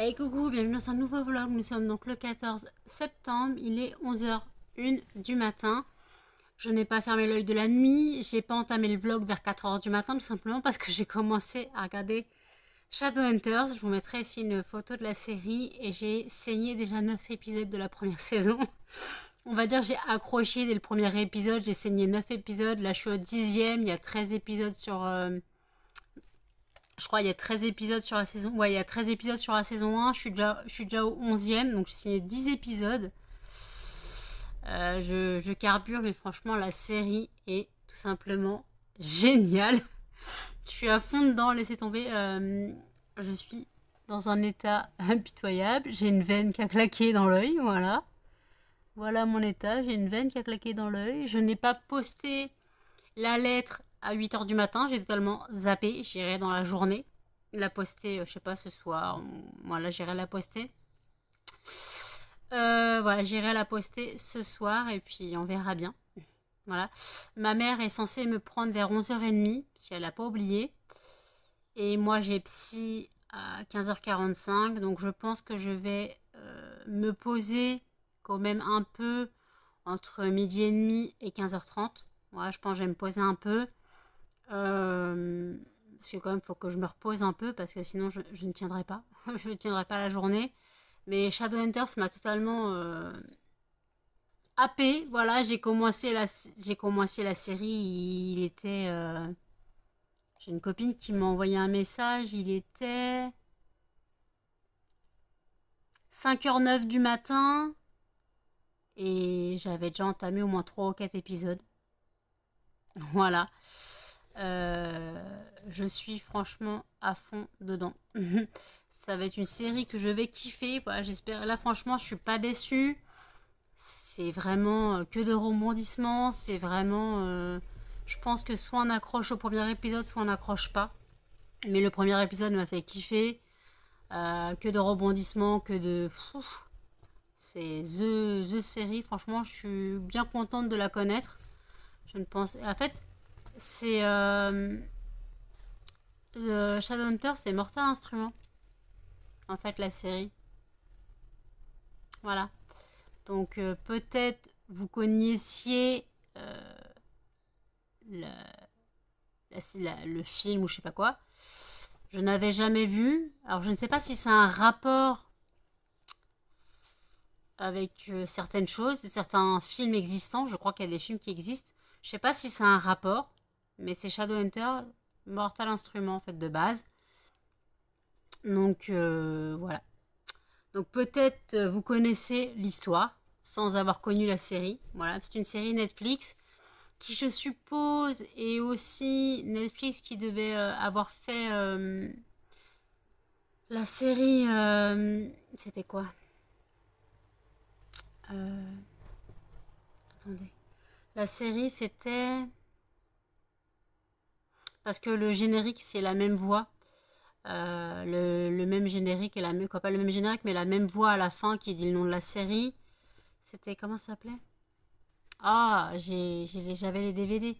Hey coucou, bienvenue dans un nouveau vlog. Nous sommes donc le 14 septembre, il est 11h01 du matin. Je n'ai pas fermé l'œil de la nuit, j'ai pas entamé le vlog vers 4h du matin tout simplement parce que j'ai commencé à regarder Shadowhunters. Je vous mettrai ici une photo de la série et j'ai saigné déjà 9 épisodes de la première saison. On va dire j'ai accroché dès le premier épisode, j'ai saigné 9 épisodes, là je suis au 10e, il y a 13 épisodes sur... Je crois qu'il y a 13 épisodes sur la saison. Ouais, il y a 13 épisodes sur la saison 1. Je suis déjà au 11e. Donc j'ai signé 10 épisodes. Je carbure, mais franchement, la série est tout simplement géniale. Je suis à fond dedans, laissez tomber. Je suis dans un état impitoyable. J'ai une veine qui a claqué dans l'œil, voilà. Voilà mon état, j'ai une veine qui a claqué dans l'œil. Je n'ai pas posté la lettre à 8h du matin, j'ai totalement zappé, j'irai dans la journée la poster, je sais pas, ce soir, voilà, j'irai la poster. Voilà, j'irai la poster ce soir et puis on verra bien. Voilà. Ma mère est censée me prendre vers 11h30, si elle n'a pas oublié. Et moi j'ai psy à 15h45, donc je pense que je vais me poser quand même un peu entre midi et demi et 15h30. Voilà, je pense que je vais me poser un peu. Parce que quand même, il faut que je me repose un peu parce que sinon, je ne tiendrai pas. Je ne tiendrai pas la journée. Mais Shadowhunters m'a totalement happé. Voilà, j'ai commencé la série. Il était... J'ai une copine qui m'a envoyé un message. Il était 5h09 du matin. Et j'avais déjà entamé au moins 3 ou 4 épisodes. Voilà. Je suis franchement à fond dedans. Ça va être une série que je vais kiffer. Voilà, j'espère. Là, franchement, je suis pas déçue. C'est vraiment que de rebondissements. C'est vraiment... je pense que soit on accroche au premier épisode, soit on n'accroche pas. Mais le premier épisode m'a fait kiffer. Que de rebondissements, que de... C'est the série. Franchement, je suis bien contente de la connaître. Je ne pense... En fait... C'est Shadowhunter, c'est Mortal Instrument. En fait, la série. Voilà. Donc, peut-être vous connaissiez le film ou je sais pas quoi. Je n'avais jamais vu. Alors, je ne sais pas si c'est un rapport avec certaines choses, certains films existants. Je crois qu'il y a des films qui existent. Je sais pas si c'est un rapport, mais c'est Shadowhunter, Mortal Instrument en fait de base. Donc voilà. Donc peut-être vous connaissez l'histoire sans avoir connu la série. Voilà, c'est une série Netflix qui je suppose est aussi Netflix qui devait avoir fait la série. C'était quoi? Attendez. La série c'était parce que le générique c'est la même voix. Le même générique et la même, quoi, pas le même générique mais la même voix à la fin qui dit le nom de la série. C'était comment ça s'appelait? Ah, j'avais les DVD.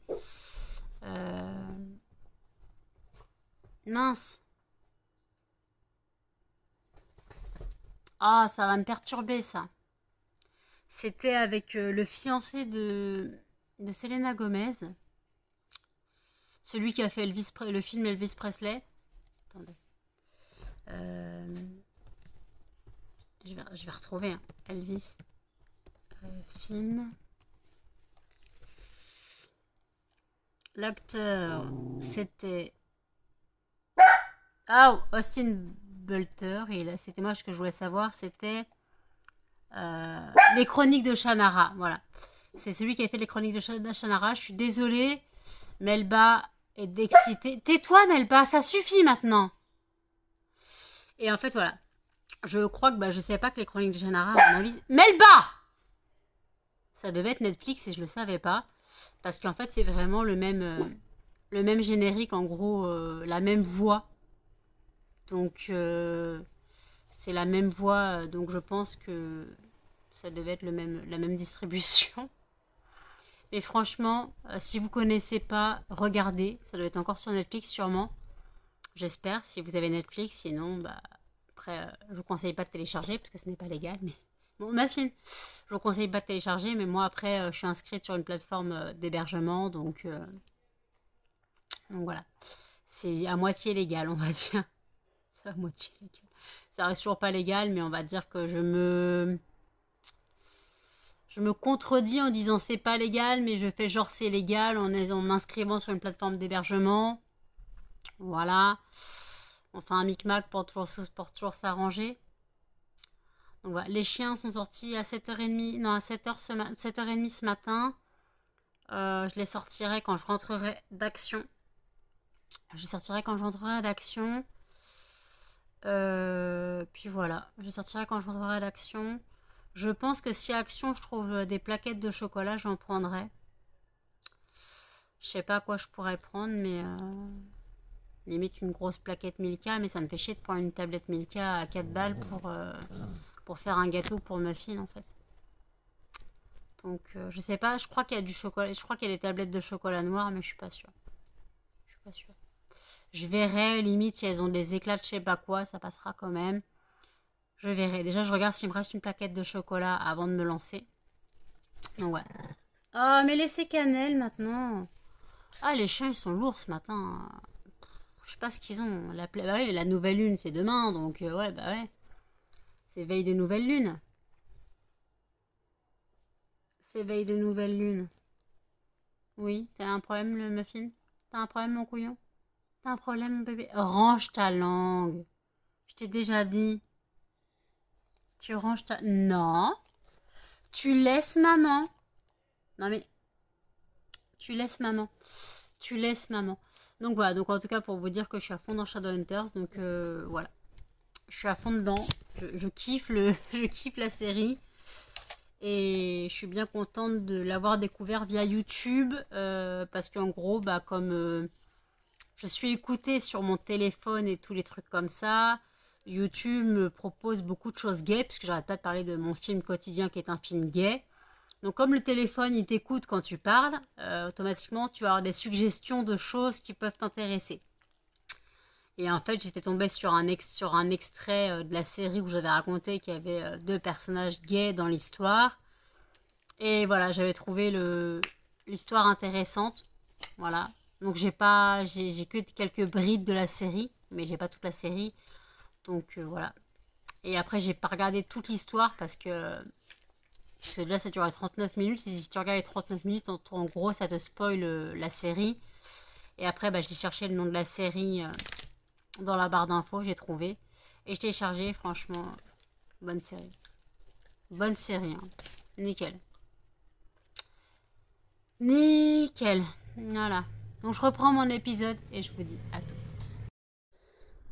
Mince. Ah, ça va me perturber ça. C'était avec le fiancé de Selena Gomez. Celui qui a fait le film Elvis Presley. Attendez. Je vais retrouver hein. Elvis film. L'acteur, c'était Austin Butler. Et c'était moi ce que je voulais savoir. C'était les Chroniques de Shannara. Voilà. C'est celui qui a fait les Chroniques de Shannara. Je suis désolée. Melba est excitée. Tais-toi, Melba. Ça suffit maintenant. Et en fait, voilà. Je crois que je savais pas que les Chroniques de Shannara, à mon avis... Melba! Ça devait être Netflix et je le savais pas. Parce qu'en fait, c'est vraiment le même générique, en gros, la même voix. Donc, c'est la même voix, donc je pense que ça devait être la même distribution. Mais franchement, si vous connaissez pas, regardez. Ça doit être encore sur Netflix, sûrement. J'espère, si vous avez Netflix. Sinon, Après, je vous conseille pas de télécharger parce que ce n'est pas légal. Mais bon, ma fille, je vous conseille pas de télécharger. Mais moi, après, je suis inscrite sur une plateforme d'hébergement. Donc voilà. C'est à moitié légal, on va dire. C'est à moitié légal. Ça reste toujours pas légal, mais on va dire que je me contredis en disant c'est pas légal, mais je fais genre c'est légal en m'inscrivant sur une plateforme d'hébergement. Voilà. On fait un micmac pour toujours s'arranger. Donc voilà. Les chiens sont sortis à 7h30, non à 7h30 ce matin. Je les sortirai quand je rentrerai d'action. Puis voilà, je sortirai quand je rentrerai d'action. Je pense que si à Action je trouve des plaquettes de chocolat, j'en prendrai. Je sais pas quoi je pourrais prendre, mais limite une grosse plaquette Milka, mais ça me fait chier de prendre une tablette Milka à 4 balles pour faire un gâteau pour muffin en fait. Donc je sais pas, je crois qu'il y a du chocolat, je crois qu'il y a des tablettes de chocolat noir, mais je suis pas sûre. Je verrai, limite, si elles ont des éclats de je sais pas quoi, ça passera quand même. Je verrai. Déjà, je regarde s'il me reste une plaquette de chocolat avant de me lancer. Donc, ouais. Oh, mais laissez Cannelle maintenant. Ah, les chiens, ils sont lourds ce matin. Je sais pas ce qu'ils ont. Bah oui, la nouvelle lune, c'est demain. Donc, ouais, bah ouais. C'est veille de nouvelle lune. C'est veille de nouvelle lune. Oui, t'as un problème, le muffin? T'as un problème, mon couillon? T'as un problème, mon bébé? Range ta langue. Je t'ai déjà dit. Tu ranges ta... Non. Tu laisses maman. Non mais... Tu laisses maman. Donc voilà, donc en tout cas pour vous dire que je suis à fond dans Shadowhunters. Donc voilà. Je suis à fond dedans. Je kiffe je kiffe la série. Et je suis bien contente de l'avoir découvert via YouTube. Parce qu'en gros, bah comme je suis écoutée sur mon téléphone et tous les trucs comme ça, YouTube me propose beaucoup de choses gays, puisque j'arrête pas de parler de mon film quotidien qui est un film gay. Donc comme le téléphone il t'écoute quand tu parles, automatiquement tu vas avoir des suggestions de choses qui peuvent t'intéresser. Et en fait j'étais tombée sur un extrait de la série où j'avais raconté qu'il y avait 2 personnages gays dans l'histoire. Et voilà, j'avais trouvé l'histoire intéressante. Voilà. Donc j'ai que quelques brides de la série, mais j'ai pas toute la série. Donc voilà. Et après j'ai pas regardé toute l'histoire parce que là ça dure 39 minutes. Si tu regardes les 39 minutes, en gros ça te spoil la série. Et après bah, je l'ai cherché le nom de la série dans la barre d'infos, j'ai trouvé. Et je t'ai téléchargé, franchement, bonne série. Bonne série, hein. Nickel. Nickel. Voilà. Donc je reprends mon épisode et je vous dis à toutes.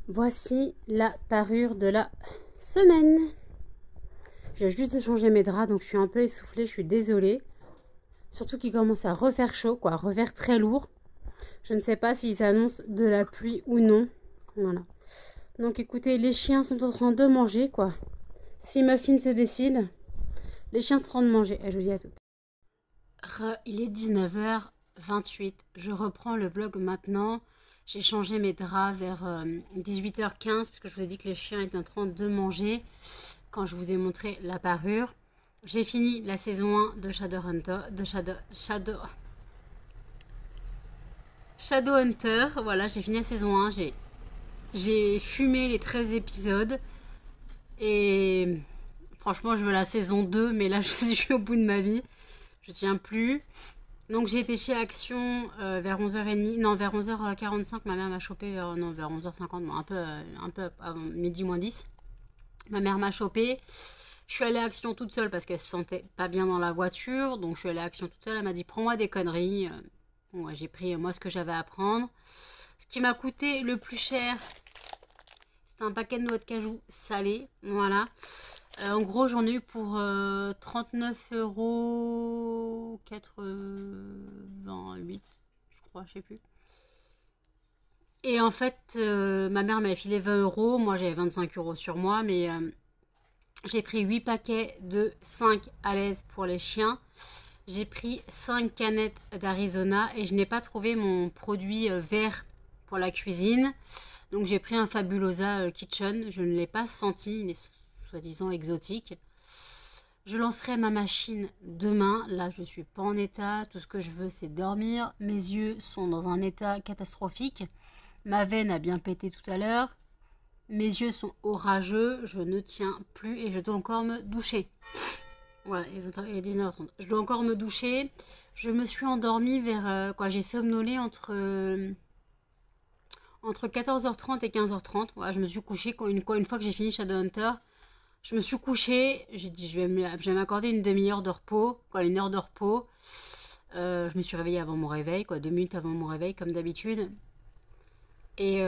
Voici la parure de la semaine. J'ai juste changé mes draps, donc je suis un peu essoufflée, je suis désolée. Surtout qu'il commence à refaire chaud, quoi, refaire très lourd. Je ne sais pas s'ils annoncent de la pluie ou non. Voilà. Donc écoutez, les chiens sont en train de manger, quoi. Si Muffin se décide, les chiens sont en train de manger. Et je vous dis à toutes. Il est 19h28. Je reprends le vlog maintenant. J'ai changé mes draps vers 18h15 puisque je vous ai dit que les chiens étaient en train de manger quand je vous ai montré la parure. J'ai fini la saison 1 de Shadowhunter. Voilà, j'ai fini la saison 1. J'ai fumé les 13 épisodes. Et franchement, je veux la saison 2. Mais là, je suis au bout de ma vie. Je tiens plus. Donc j'ai été chez Action vers 11h30. Non, vers 11h45. Ma mère m'a chopé vers 11h50. Bon, un peu avant midi moins 10. Ma mère m'a chopé. Je suis allée à Action toute seule parce qu'elle se sentait pas bien dans la voiture. Donc je suis allée à Action toute seule. Elle m'a dit prends-moi des conneries. Bon, ouais, j'ai pris moi ce que j'avais à prendre. Ce qui m'a coûté le plus cher, c'était un paquet de noix de cajou salées. Voilà. En gros, j'en ai eu pour 39,88 €, je crois, je sais plus. Et en fait, ma mère m'avait filé 20 €. Moi, j'avais 25 € sur moi, mais j'ai pris 8 paquets de 5 à l'aise pour les chiens. J'ai pris 5 canettes d'Arizona et je n'ai pas trouvé mon produit vert pour la cuisine. Donc j'ai pris un Fabulosa Kitchen, je ne l'ai pas senti, il est soi-disant exotique. Je lancerai ma machine demain, là je suis pas en état, tout ce que je veux c'est dormir, mes yeux sont dans un état catastrophique, ma veine a bien pété tout à l'heure, mes yeux sont orageux, je ne tiens plus et je dois encore me doucher. Voilà, il est 19h30. Je dois encore me doucher. Je me suis endormie vers... j'ai somnolé entre 14h30 et 15h30. Voilà, je me suis couchée une fois que j'ai fini Shadowhunter. Je me suis couchée. J'ai dit, je vais m'accorder une demi-heure de repos. Une heure de repos. Je me suis réveillée avant mon réveil. 2 minutes avant mon réveil, comme d'habitude. Et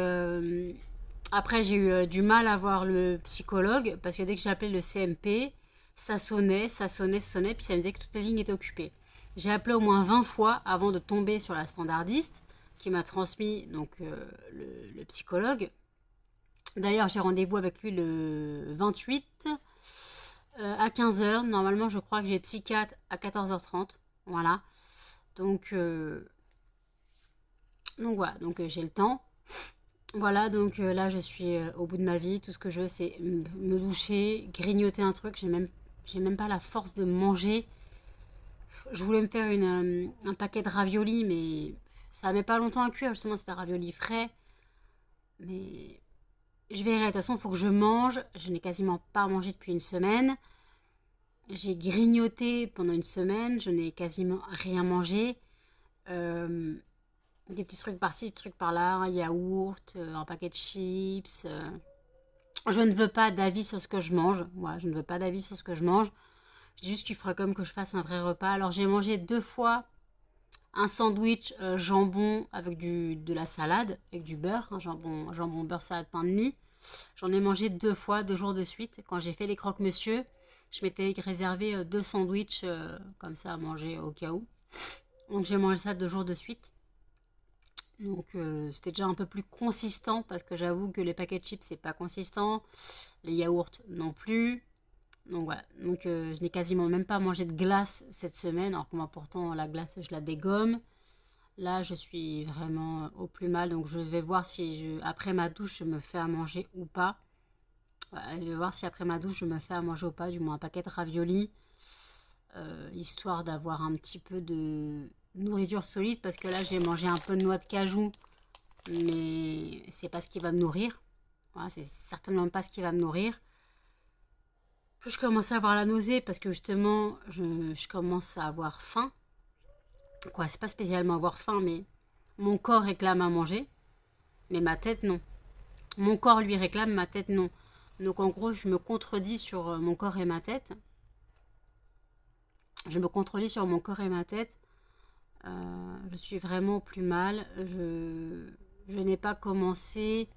après, j'ai eu du mal à voir le psychologue. Parce que dès que j'ai appelé le CMP... ça sonnait, puis ça me disait que toutes les lignes étaient occupées. J'ai appelé au moins 20 fois avant de tomber sur la standardiste qui m'a transmis donc le psychologue. D'ailleurs, j'ai rendez-vous avec lui le 28 à 15h. Normalement, je crois que j'ai psychiatre à 14h30. Voilà. Donc voilà, j'ai le temps. Voilà, donc là, je suis au bout de ma vie. Tout ce que je veux, c'est me doucher, grignoter un truc. J'ai même pas la force de manger. Je voulais me faire un paquet de raviolis, mais ça met pas longtemps à cuire. Justement, c'est un ravioli frais. Mais je verrai. De toute façon, il faut que je mange. Je n'ai quasiment pas mangé depuis une semaine. J'ai grignoté pendant une semaine. Je n'ai quasiment rien mangé. Des petits trucs par-ci, des trucs par-là. Un yaourt, un paquet de chips. Je ne veux pas d'avis sur ce que je mange. Voilà, je ne veux pas d'avis sur ce que je mange. Juste qu'il faudra comme que je fasse un vrai repas. Alors j'ai mangé 2 fois un sandwich jambon avec de la salade, avec du beurre. Jambon, beurre, salade, pain de mie. J'en ai mangé 2 fois, 2 jours de suite. Quand j'ai fait les croque-monsieur, je m'étais réservé 2 sandwichs comme ça à manger au cas où. Donc j'ai mangé ça 2 jours de suite. Donc c'était déjà un peu plus consistant parce que j'avoue que les paquets de chips c'est pas consistant, les yaourts non plus. Donc voilà, donc je n'ai quasiment même pas mangé de glace cette semaine, alors que moi pourtant la glace je la dégomme. Là je suis vraiment au plus mal, donc je vais voir si après ma douche je me fais à manger ou pas. Voilà, je vais voir si après ma douche je me fais à manger ou pas, du moins un paquet de raviolis, histoire d'avoir un petit peu de nourriture solide, parce que là j'ai mangé un peu de noix de cajou, mais c'est pas ce qui va me nourrir. Voilà, c'est certainement pas ce qui va me nourrir. Plus je commence à avoir la nausée parce que justement je commence à avoir faim. C'est pas spécialement avoir faim, mais mon corps réclame à manger, mais ma tête non. Mon corps lui réclame, ma tête non. Donc en gros je me contredis sur mon corps et ma tête. Je me contredis sur mon corps et ma tête. Je suis vraiment plus mal. Je n'ai pas commencé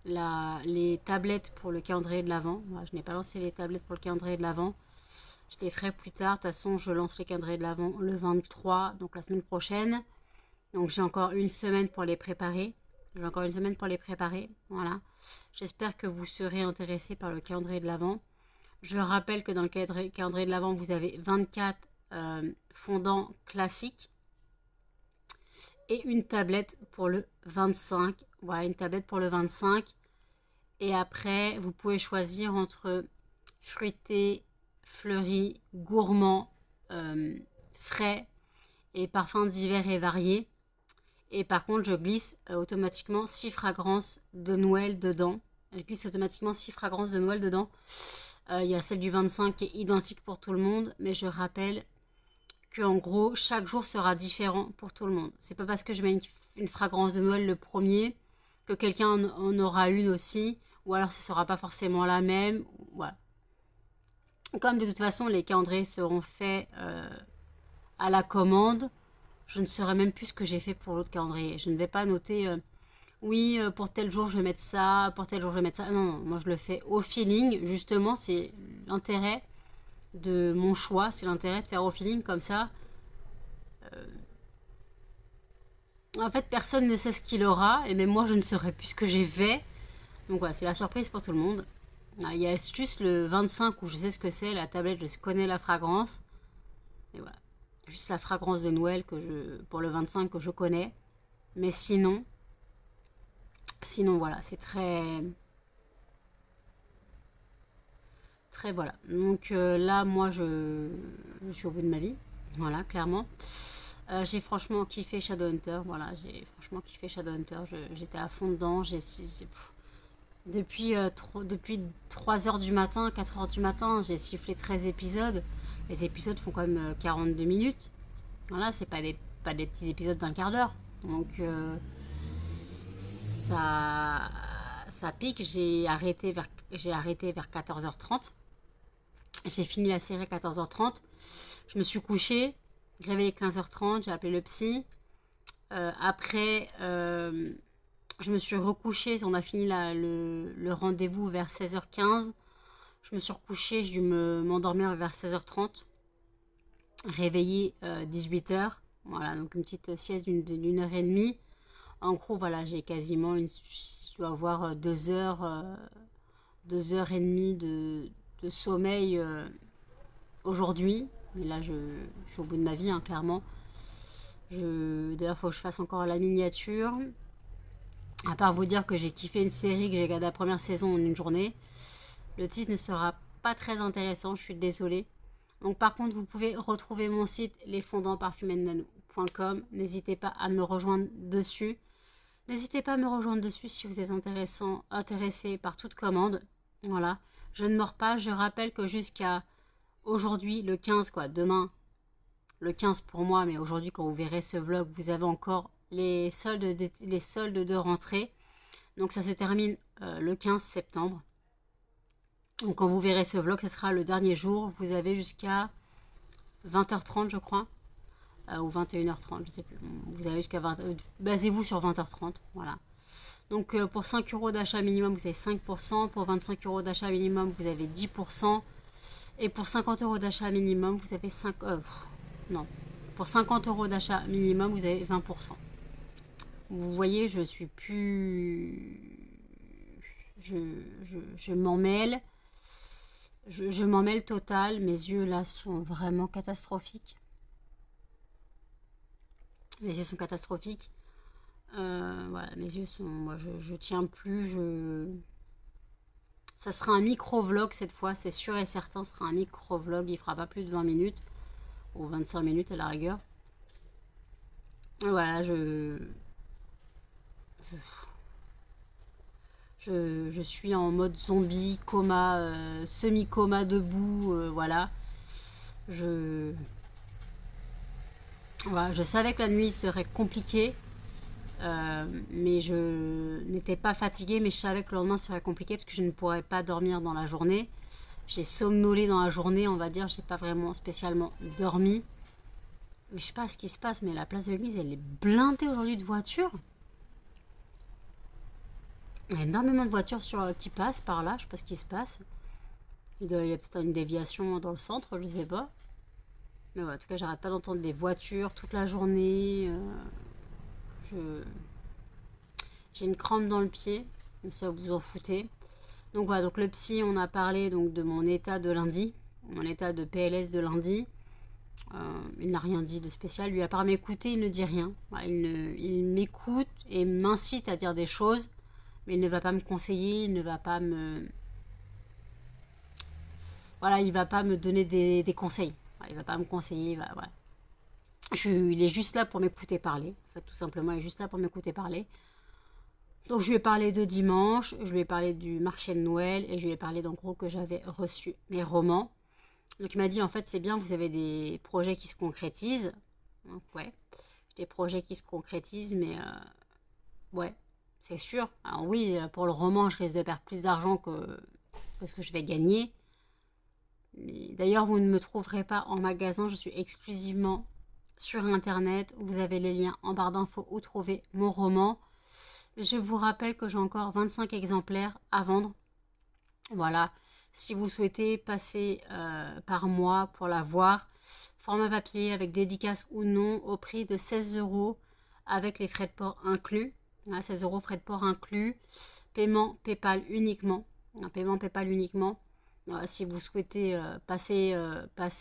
les tablettes pour le calendrier de l'Avent. Voilà, je n'ai pas lancé les tablettes pour le calendrier de l'Avent. Je les ferai plus tard. De toute façon, je lance les calendriers de l'Avent le 23, donc la semaine prochaine. Donc j'ai encore une semaine pour les préparer. Voilà. J'espère que vous serez intéressés par le calendrier de l'Avent. Je rappelle que dans le calendrier de l'Avent, vous avez 24 fondants classiques et une tablette pour le 25. Voilà, une tablette pour le 25. Et après, vous pouvez choisir entre fruité, fleuri, gourmand, frais et parfums divers et variés. Et par contre, je glisse automatiquement 6 fragrances de Noël dedans. Je glisse automatiquement 6 fragrances de Noël dedans. Il y a celle du 25 qui est identique pour tout le monde. Mais je rappelle qu'en gros, chaque jour sera différent pour tout le monde. C'est pas parce que je mets une fragrance de Noël le premier que quelqu'un en aura une aussi. Ou alors ce sera pas forcément la même. Voilà. Comme de toute façon, les calendriers seront faits à la commande, je ne saurais même plus ce que j'ai fait pour l'autre calendrier. Je ne vais pas noter, oui, pour tel jour je vais mettre ça, pour tel jour je vais mettre ça. Non, non, moi je le fais au feeling. Justement, c'est l'intérêt de mon choix, c'est l'intérêt de faire au feeling comme ça. En fait, personne ne sait ce qu'il aura, et même moi je ne saurais plus ce que j'ai fait. Donc voilà, c'est la surprise pour tout le monde. Il y a juste le 25 où je sais ce que c'est, la tablette, je connais la fragrance. Et voilà. Juste la fragrance de Noël pour le 25 que je connais. Mais sinon, Sinon, voilà, c'est très... Très, voilà. Donc là, moi, je suis au bout de ma vie. Voilà, clairement. J'ai franchement kiffé Shadowhunter. Voilà, j'ai franchement kiffé Shadowhunter. J'étais à fond dedans. Depuis 3 heures du matin, 4 heures du matin, j'ai sifflé 13 épisodes. Les épisodes font quand même 42 minutes. Voilà, c'est pas des petits épisodes d'un quart d'heure. Donc, ça, ça pique. J'ai arrêté vers 14h30. J'ai fini la série à 14h30. Je me suis couchée, réveillée 15h30, j'ai appelé le psy. Après, je me suis recouchée. On a fini le rendez-vous vers 16h15. Je me suis recouchée, j'ai dû m'endormir vers 16h30. Réveillée 18h. Voilà, donc une petite sieste d'une heure et demie. En gros, voilà, j'ai quasiment je dois avoir 2 heures, 2 heures et demie de sommeil aujourd'hui. Mais là, je suis au bout de ma vie, hein, clairement. D'ailleurs, il faut que je fasse encore la miniature. À part vous dire que j'ai kiffé une série, que j'ai regardé la première saison en une journée. Le titre ne sera pas très intéressant, je suis désolée. Donc par contre, vous pouvez retrouver mon site lesfondantparfumennano.com. N'hésitez pas à me rejoindre dessus. N'hésitez pas à me rejoindre dessus si vous êtes intéressé par toute commande. Voilà. Je ne mords pas. Je rappelle que jusqu'à aujourd'hui, le 15, quoi, demain, le 15 pour moi, mais aujourd'hui, quand vous verrez ce vlog, vous avez encore les soldes de rentrée. Donc ça se termine le 15 septembre. Donc quand vous verrez ce vlog, ce sera le dernier jour. Vous avez jusqu'à 20h30, je crois. Ou 21h30, je sais plus. Vous avez jusqu'à 20... basez-vous sur 20h30, voilà. Donc pour 5 euros d'achat minimum, vous avez 5%. Pour 25 euros d'achat minimum, vous avez 10%. Et pour 50 euros d'achat minimum, vous avez 5... non. Pour 50 euros d'achat minimum, vous avez 20%. Vous voyez, je suis plus... Je m'en mêle. Je m'en mêle total. Mes yeux, là, sont vraiment catastrophiques. Mes yeux sont catastrophiques. Voilà, mes yeux sont... Moi, je tiens plus. Ça sera un micro-vlog cette fois, c'est sûr et certain. Ce sera un micro-vlog. Il fera pas plus de 20 minutes. Ou 25 minutes à la rigueur. Et voilà, je suis en mode zombie, coma, semi-coma debout. Voilà. Voilà, je savais que la nuit serait compliquée. Mais je n'étais pas fatiguée, mais je savais que le lendemain serait compliqué parce que je ne pourrais pas dormir dans la journée. J'ai somnolé dans la journée, on va dire. J'ai pas vraiment spécialement dormi. Mais je sais pas ce qui se passe, mais la place de l'église, elle est blindée aujourd'hui de voitures. Il y a énormément de voitures qui passent par là, je sais pas ce qui se passe. Il y a peut-être une déviation dans le centre, je sais pas. Mais ouais, en tout cas, j'arrête pas d'entendre des voitures toute la journée. J'ai une crampe dans le pied, mais ça vous en foutez. Donc voilà, donc le psy, on a parlé donc de mon état de lundi, mon état de PLS de lundi. Il n'a rien dit de spécial, lui à part m'écouter, il ne dit rien. Voilà, il m'écoute et m'incite à dire des choses, mais il ne va pas me conseiller, il ne va pas me... Voilà, il va pas me donner des conseils. Voilà, il va pas me conseiller, voilà. Il est juste là pour m'écouter parler. En fait, tout simplement, il est juste là pour m'écouter parler. Donc, je lui ai parlé de dimanche, je lui ai parlé du marché de Noël et je lui ai parlé d'en gros que j'avais reçu mes romans. Donc, il m'a dit, en fait, c'est bien, vous avez des projets qui se concrétisent. Donc, ouais, des projets qui se concrétisent, mais ouais, c'est sûr. Alors, oui, pour le roman, je risque de perdre plus d'argent que ce que je vais gagner. D'ailleurs, vous ne me trouverez pas en magasin, je suis exclusivement sur internet. Vous avez les liens en barre d'infos où trouver mon roman. Je vous rappelle que j'ai encore 25 exemplaires à vendre. Voilà, si vous souhaitez passer par moi pour la voir, format papier avec dédicace ou non au prix de 16 euros avec les frais de port inclus. 16 euros frais de port inclus. Paiement PayPal uniquement. Un paiement PayPal uniquement. Si vous souhaitez passer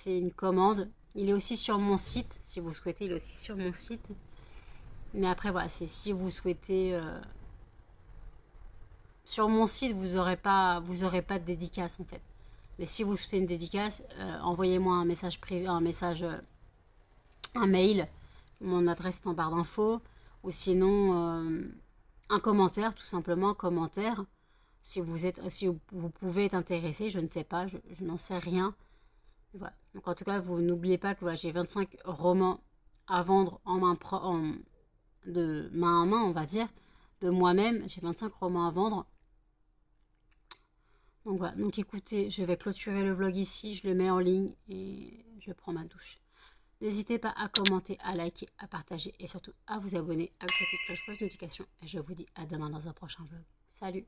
une commande, il est aussi sur mon site. Si vous souhaitez, il est aussi sur mon site. Mais après, voilà, c'est si vous souhaitez Sur mon site, vous aurez pas de dédicace en fait. Mais si vous souhaitez une dédicace, envoyez-moi un message privé, un mail. Mon adresse est en barre d'infos. Ou sinon, un commentaire, tout simplement, un commentaire. Si vous pouvez être intéressé, je ne sais pas, je n'en sais rien. Voilà. Donc en tout cas, vous n'oubliez pas que voilà, j'ai 25 romans à vendre de main à main, on va dire, de moi-même. J'ai 25 romans à vendre. Donc voilà, donc écoutez, je vais clôturer le vlog ici, je le mets en ligne et je prends ma douche. N'hésitez pas à commenter, à liker, à partager et surtout à vous abonner, à activer la cloche pour les notifications. Et je vous dis à demain dans un prochain vlog. Salut!